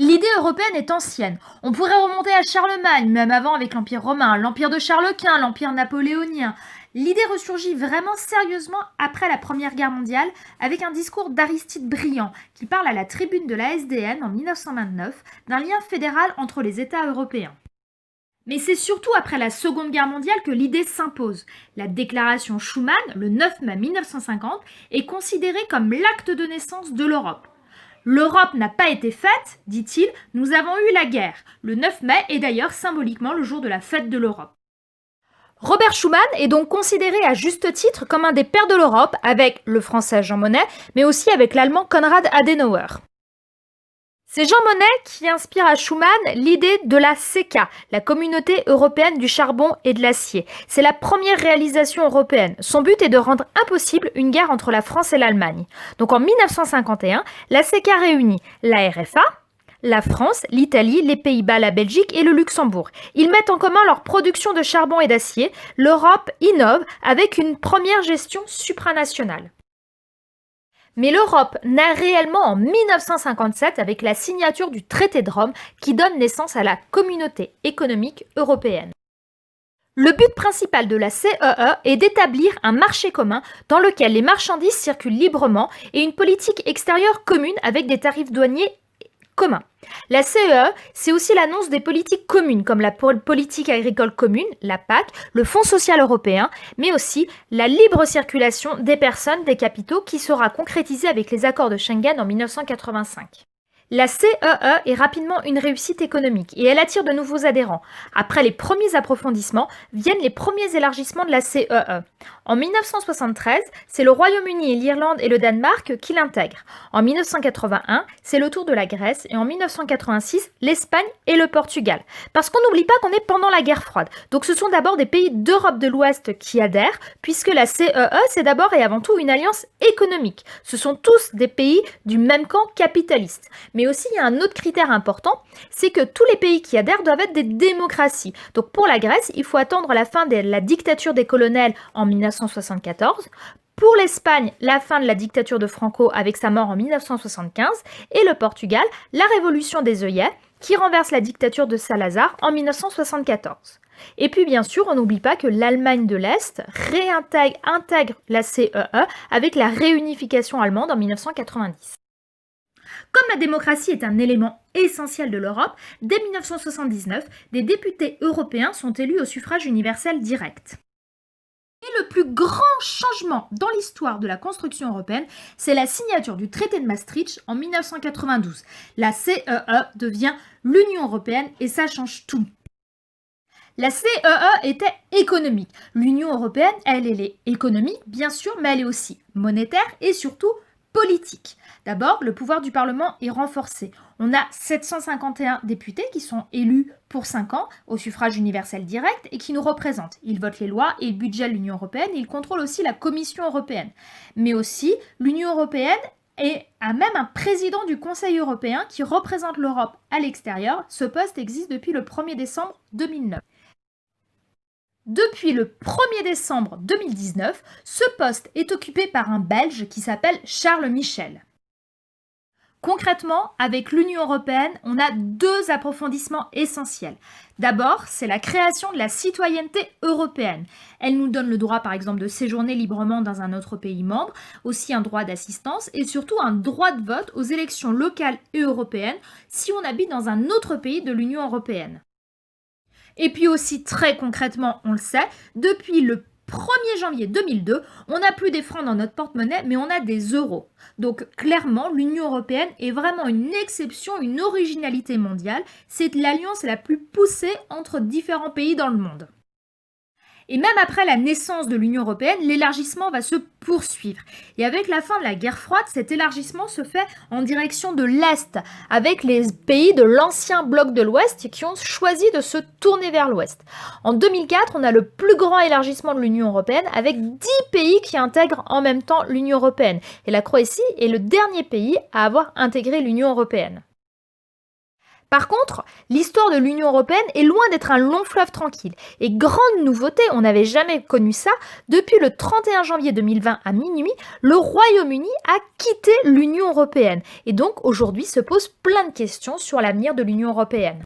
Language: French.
L'idée européenne est ancienne. On pourrait remonter à Charlemagne, même avant avec l'Empire romain, l'Empire de Charles Quint, l'Empire napoléonien. L'idée ressurgit vraiment sérieusement après la Première Guerre mondiale avec un discours d'Aristide Briand qui parle à la tribune de la SDN en 1929 d'un lien fédéral entre les États européens. Mais c'est surtout après la Seconde Guerre mondiale que l'idée s'impose. La déclaration Schuman, le 9 mai 1950, est considérée comme l'acte de naissance de l'Europe. L'Europe n'a pas été faite, dit-il, nous avons eu la guerre. Le 9 mai est d'ailleurs symboliquement le jour de la fête de l'Europe. Robert Schuman est donc considéré à juste titre comme un des pères de l'Europe, avec le français Jean Monnet, mais aussi avec l'allemand Konrad Adenauer. C'est Jean Monnet qui inspire à Schuman l'idée de la CECA, la Communauté européenne du charbon et de l'acier. C'est la première réalisation européenne. Son but est de rendre impossible une guerre entre la France et l'Allemagne. Donc en 1951, la CECA réunit la RFA, la France, l'Italie, les Pays-Bas, la Belgique et le Luxembourg. Ils mettent en commun leur production de charbon et d'acier. L'Europe innove avec une première gestion supranationale. Mais l'Europe naît réellement en 1957 avec la signature du traité de Rome qui donne naissance à la Communauté économique européenne. Le but principal de la CEE est d'établir un marché commun dans lequel les marchandises circulent librement et une politique extérieure commune avec des tarifs douaniers communs. La CEE, c'est aussi l'annonce des politiques communes comme la politique agricole commune, la PAC, le Fonds social européen, mais aussi la libre circulation des personnes, des capitaux qui sera concrétisée avec les accords de Schengen en 1985. La CEE est rapidement une réussite économique et elle attire de nouveaux adhérents. Après les premiers approfondissements, viennent les premiers élargissements de la CEE. En 1973, c'est le Royaume-Uni, l'Irlande et le Danemark qui l'intègrent. En 1981, c'est le tour de la Grèce et en 1986, l'Espagne et le Portugal. Parce qu'on n'oublie pas qu'on est pendant la guerre froide. Donc ce sont d'abord des pays d'Europe de l'Ouest qui adhèrent, puisque la CEE, c'est d'abord et avant tout une alliance économique. Ce sont tous des pays du même camp capitaliste. Mais aussi, il y a un autre critère important, c'est que tous les pays qui adhèrent doivent être des démocraties. Donc pour la Grèce, il faut attendre la fin de la dictature des colonels en 1974. Pour l'Espagne, la fin de la dictature de Franco avec sa mort en 1975. Et le Portugal, la révolution des œillets qui renverse la dictature de Salazar en 1974. Et puis bien sûr, on n'oublie pas que l'Allemagne de l'Est intègre la CEE avec la réunification allemande en 1990. Comme la démocratie est un élément essentiel de l'Europe, dès 1979, des députés européens sont élus au suffrage universel direct. Et le plus grand changement dans l'histoire de la construction européenne, c'est la signature du traité de Maastricht en 1992. La CEE devient l'Union européenne et ça change tout. La CEE était économique. L'Union européenne, elle est économique, bien sûr, mais elle est aussi monétaire et surtout politique. D'abord, le pouvoir du Parlement est renforcé. On a 751 députés qui sont élus pour 5 ans au suffrage universel direct et qui nous représentent. Ils votent les lois et le budget de l'Union européenne et ils contrôlent aussi la Commission européenne. Mais aussi, l'Union européenne a même un président du Conseil européen qui représente l'Europe à l'extérieur. Ce poste existe depuis le 1er décembre 2009. Depuis le 1er décembre 2019, ce poste est occupé par un Belge qui s'appelle Charles Michel. Concrètement, avec l'Union européenne, on a 2 approfondissements essentiels. D'abord, c'est la création de la citoyenneté européenne. Elle nous donne le droit, par exemple, de séjourner librement dans un autre pays membre, aussi un droit d'assistance et surtout un droit de vote aux élections locales et européennes si on habite dans un autre pays de l'Union européenne. Et puis aussi, très concrètement, on le sait, depuis le 1er janvier 2002, on n'a plus des francs dans notre porte-monnaie, mais on a des euros. Donc clairement, l'Union européenne est vraiment une exception, une originalité mondiale. C'est l'alliance la plus poussée entre différents pays dans le monde. Et même après la naissance de l'Union européenne, l'élargissement va se poursuivre. Et avec la fin de la guerre froide, cet élargissement se fait en direction de l'Est, avec les pays de l'ancien bloc de l'Ouest qui ont choisi de se tourner vers l'Ouest. En 2004, on a le plus grand élargissement de l'Union européenne, avec 10 pays qui intègrent en même temps l'Union européenne. Et la Croatie est le dernier pays à avoir intégré l'Union européenne. Par contre, l'histoire de l'Union européenne est loin d'être un long fleuve tranquille. Et grande nouveauté, on n'avait jamais connu ça, depuis le 31 janvier 2020 à minuit, le Royaume-Uni a quitté l'Union européenne. Et donc aujourd'hui se posent plein de questions sur l'avenir de l'Union européenne.